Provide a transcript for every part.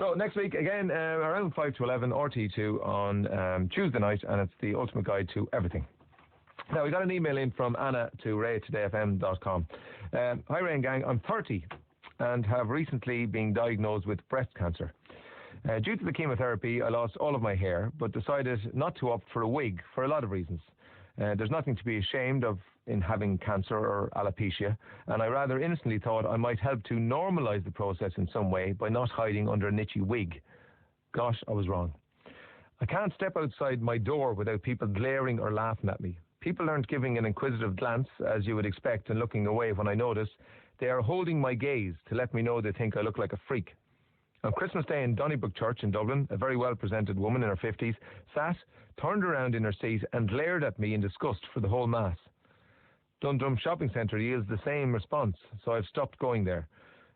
So next week, again, around 5 to 11, RT2 on Tuesday night, and it's the ultimate guide to everything. Now, we got an email in from Anna to ray@todayfm.com. Hi, Ray and gang. I'm 30 and have recently been diagnosed with breast cancer. Due to the chemotherapy, I lost all of my hair, but decided not to opt for a wig for a lot of reasons. There's nothing to be ashamed of in having cancer or alopecia, and I rather innocently thought I might help to normalise the process in some way by not hiding under a niche wig. Gosh, I was wrong. I can't step outside my door without people glaring or laughing at me. People aren't giving an inquisitive glance, as you would expect, and looking away when I notice. They are holding my gaze to let me know they think I look like a freak. On Christmas Day in Donnybrook Church in Dublin, a very well-presented woman in her 50s sat, turned around in her seat and glared at me in disgust for the whole Mass. Dundrum Shopping Centre yields the same response, so I've stopped going there.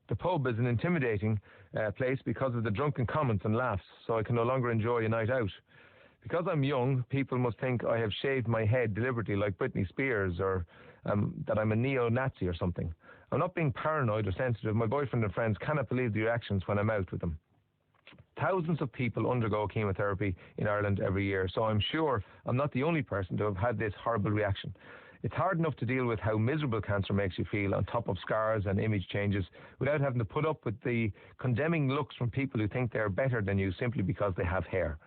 The pub is an intimidating place because of the drunken comments and laughs, so I can no longer enjoy a night out. Because I'm young, people must think I have shaved my head deliberately like Britney Spears, or that I'm a neo-Nazi or something. I'm not being paranoid or sensitive. My boyfriend and friends cannot believe the reactions when I'm out with them. Thousands of people undergo chemotherapy in Ireland every year, so I'm sure I'm not the only person to have had this horrible reaction. It's hard enough to deal with how miserable cancer makes you feel on top of scars and image changes without having to put up with the condemning looks from people who think they're better than you simply because they have hair.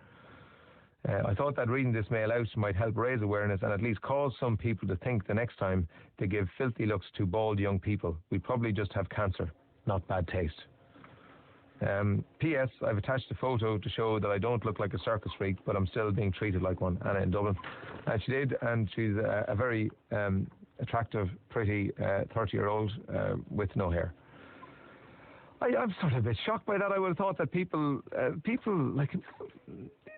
I thought that reading this mail out might help raise awareness and at least cause some people to think the next time they give filthy looks to bald young people, we probably just have cancer, not bad taste. P.S. I've attached a photo to show that I don't look like a circus freak, but I'm still being treated like one. Anna in Dublin. And she did, and she's a very attractive, pretty 30-year-old with no hair. I'm sort of a bit shocked by that. I would have thought that people like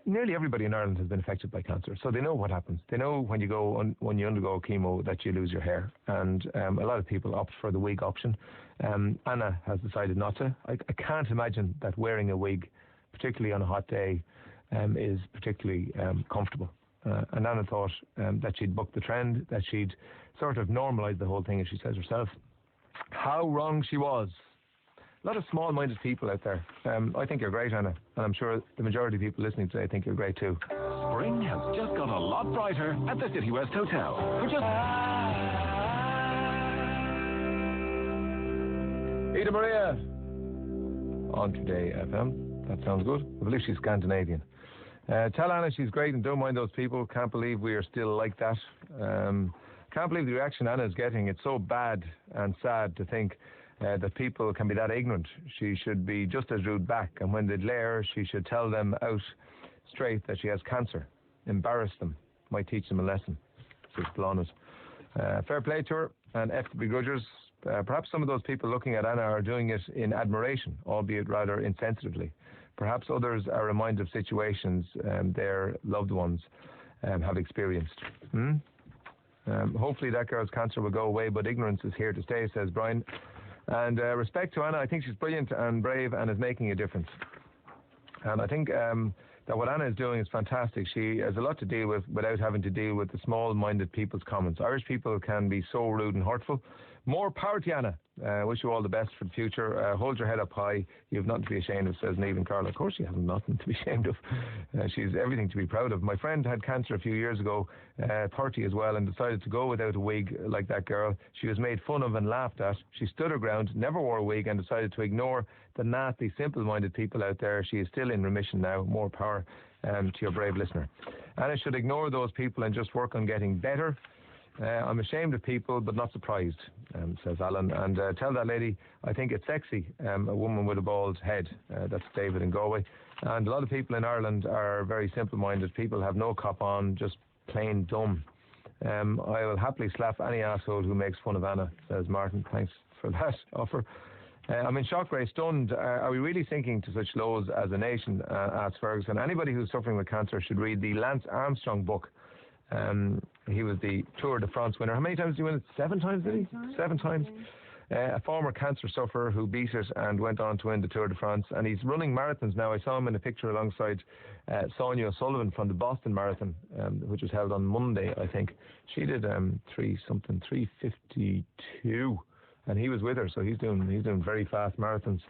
nearly everybody in Ireland has been affected by cancer, so they know what happens. They know when you undergo chemo that you lose your hair, and a lot of people opt for the wig option. Anna has decided not to. I can't imagine that wearing a wig, particularly on a hot day, is particularly comfortable. And Anna thought that she'd buck the trend, that she'd sort of normalise the whole thing, as she says herself. How wrong she was. A lot of small-minded people out there. I think you're great, Anna, and I'm sure the majority of people listening today think you're great too. Spring has just got a lot brighter at the City West Hotel. For just... Ida Maria on Today FM. That sounds good. I believe she's Scandinavian. Tell Anna she's great and don't mind those people. Can't believe we are still like that. Can't believe the reaction Anna is getting. It's so bad and sad to think that people can be that ignorant. She should be just as rude back, and when they glare, she should tell them out straight that she has cancer. Embarrass them. Might teach them a lesson. Says Blondes. Fair play to her, and F the begrudgers. Perhaps some of those people looking at Anna are doing it in admiration, albeit rather insensitively. Perhaps others are reminded of situations their loved ones have experienced. Hopefully that girl's cancer will go away, but ignorance is here to stay, says Brian. And respect to Anna. I think she's brilliant and brave and is making a difference. And I think that what Anna is doing is fantastic. She has a lot to deal with without having to deal with the small-minded people's comments. Irish people can be so rude and hurtful. More power to Anna. Wish you all the best for the future. Hold your head up high. You have nothing to be ashamed of, says Niamh Carl. Of course she has nothing to be ashamed of. She's everything to be proud of. My friend had cancer a few years ago, 30 as well, and decided to go without a wig like that girl. She was made fun of and laughed at. She stood her ground, never wore a wig, and decided to ignore the nasty, simple-minded people out there. She is still in remission now. More power to your brave listener. Anna should ignore those people and just work on getting better. I'm ashamed of people, but not surprised, says Alan. And tell that lady, I think it's sexy, a woman with a bald head. That's David in Galway. And a lot of people in Ireland are very simple-minded. People have no cop on, just plain dumb. I will happily slap any asshole who makes fun of Anna, says Martin. Thanks for that offer. I'm in shock, Ray, stunned. Are we really sinking to such lows as a nation, asks Ferguson. Anybody who's suffering with cancer should read the Lance Armstrong book. He was the Tour de France winner. How many times did he win it? 7 times, did he? 7 times. A former cancer sufferer who beat it and went on to win the Tour de France. And he's running marathons now. I saw him in a picture alongside Sonia O'Sullivan from the Boston Marathon, which was held on Monday, I think. She did 3:52. And he was with her, so he's doing very fast marathons.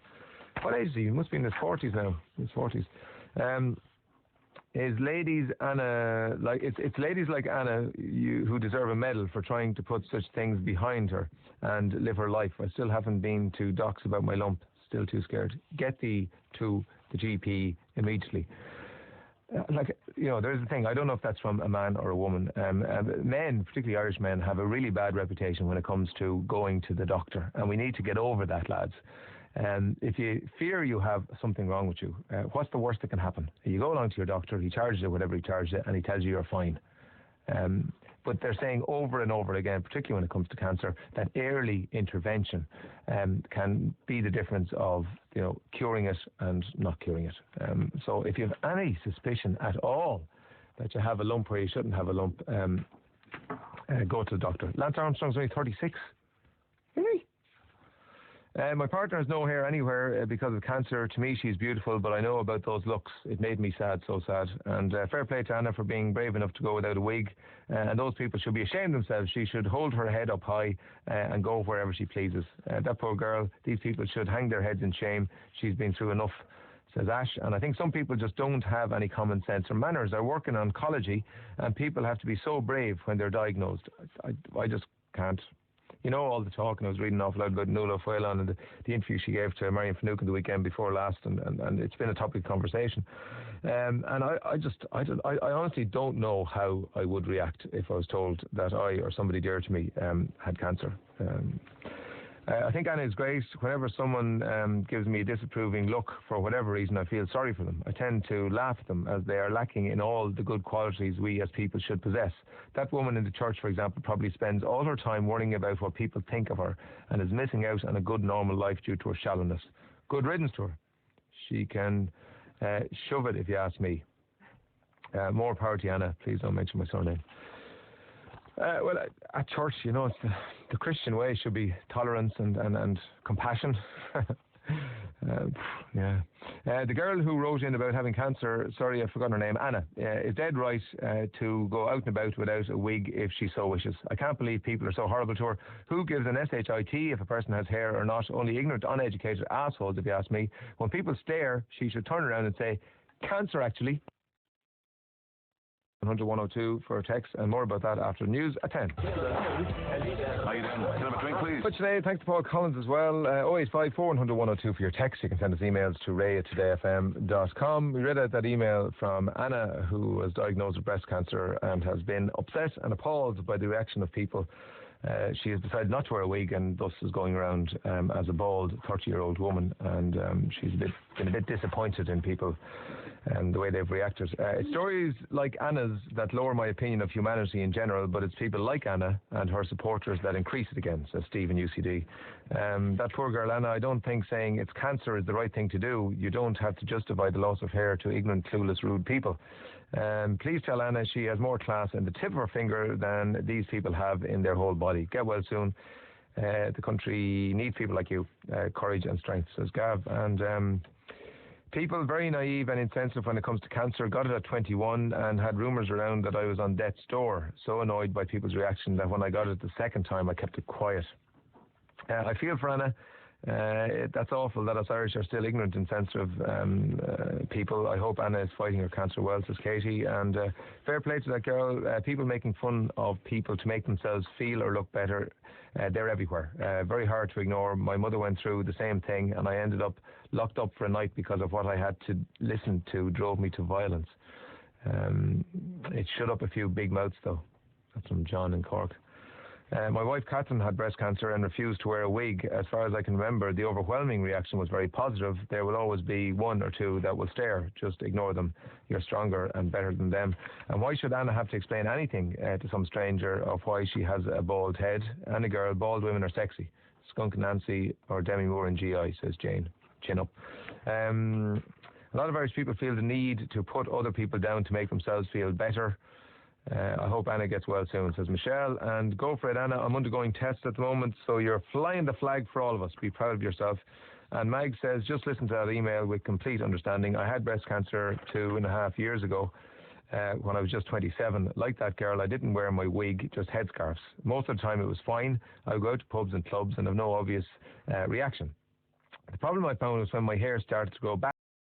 What age is he? He must be in his 40s now. His 40s. Is ladies Anna like it's ladies like Anna who deserve a medal for trying to put such things behind her and live her life. I still haven't been to docs about my lump. Still too scared. Get thee to the GP immediately. There's the thing. I don't know if that's from a man or a woman. Men, particularly Irish men, have a really bad reputation when it comes to going to the doctor, and we need to get over that, lads. If you fear you have something wrong with you, what's the worst that can happen? You go along to your doctor, he charges you whatever he charges you, and he tells you you're fine. But they're saying over and over again, particularly when it comes to cancer, that early intervention can be the difference of curing it and not curing it. So if you have any suspicion at all that you have a lump where you shouldn't have a lump, go to the doctor. Lance Armstrong's only 36. Really? My partner has no hair anywhere because of cancer. To me, she's beautiful, but I know about those looks. It made me sad, so sad. And fair play to Anna for being brave enough to go without a wig. And those people should be ashamed of themselves. She should hold her head up high and go wherever she pleases. That poor girl, these people should hang their heads in shame. She's been through enough, says Ash. And I think some people just don't have any common sense or manners. They're working in oncology, and people have to be so brave when they're diagnosed. I just can't. All the talk, and I was reading an awful lot about Nuala Whelan and the interview she gave to Marion Finucane the weekend before last, and it's been a topic of conversation. And I honestly don't know how I would react if I was told that I or somebody dear to me had cancer. I think Anna is great. Whenever someone gives me a disapproving look for whatever reason, I feel sorry for them. I tend to laugh at them as they are lacking in all the good qualities we as people should possess. That woman in the church, for example, probably spends all her time worrying about what people think of her and is missing out on a good normal life due to her shallowness. Good riddance to her. She can shove it if you ask me. More power to Anna. Please don't mention my surname. Well, at church, it's the Christian way should be tolerance and compassion. The girl who wrote in about having cancer, sorry, I've forgotten her name, Anna, is dead right to go out and about without a wig if she so wishes. I can't believe people are so horrible to her. Who gives an SHIT if a person has hair or not? Only ignorant, uneducated assholes, if you ask me. When people stare, she should turn around and say, cancer actually. 100-102 for a text, and more about that after news at 10. How you doing? Can I have a drink, please? But today, thanks to Paul Collins as well. 085 400 102 for your text. You can send us emails to ray@todayfm.com. We read out that email from Anna, who was diagnosed with breast cancer and has been upset and appalled by the reaction of people. She has decided not to wear a wig and thus is going around as a bald 30-year-old woman, and she's been a bit disappointed in people and the way they've reacted. It's stories like Anna's that lower my opinion of humanity in general, but it's people like Anna and her supporters that increase it again, says Steve in UCD. That poor girl Anna, I don't think saying it's cancer is the right thing to do. You don't have to justify the loss of hair to ignorant, clueless, rude people. Please tell Anna she has more class in the tip of her finger than these people have in their whole body. Get well soon. The country needs people like you. Courage and strength, says Gav. And people very naive and insensitive when it comes to cancer. Got it at 21 and had rumours around that I was on death's door. So annoyed by people's reaction that when I got it the second time, I kept it quiet. I feel for Anna. That's awful that us Irish are still ignorant and sensitive people. I hope Anna is fighting her cancer well, says Katie. And fair play to that girl. People making fun of people to make themselves feel or look better, they're everywhere. Very hard to ignore. My mother went through the same thing, and I ended up locked up for a night because of what I had to listen to drove me to violence. It shut up a few big mouths, though. That's from John in Cork. My wife Catherine had breast cancer and refused to wear a wig. As far as I can remember, the overwhelming reaction was very positive. There will always be one or two that will stare. Just ignore them. You're stronger and better than them. And why should Anna have to explain anything to some stranger of why she has a bald head? And a girl, bald women are sexy. Skunk Nancy or Demi Moore in GI, says Jane. Chin up. A lot of Irish people feel the need to put other people down to make themselves feel better. I hope Anna gets well soon, says Michelle. And go for it, Anna. I'm undergoing tests at the moment, so you're flying the flag for all of us. Be proud of yourself. And Mag says, just listen to that email with complete understanding. I had breast cancer 2.5 years ago when I was just 27. Like that girl, I didn't wear my wig, just headscarves. Most of the time it was fine. I would go out to pubs and clubs and have no obvious reaction. The problem I found was when my hair started to grow back.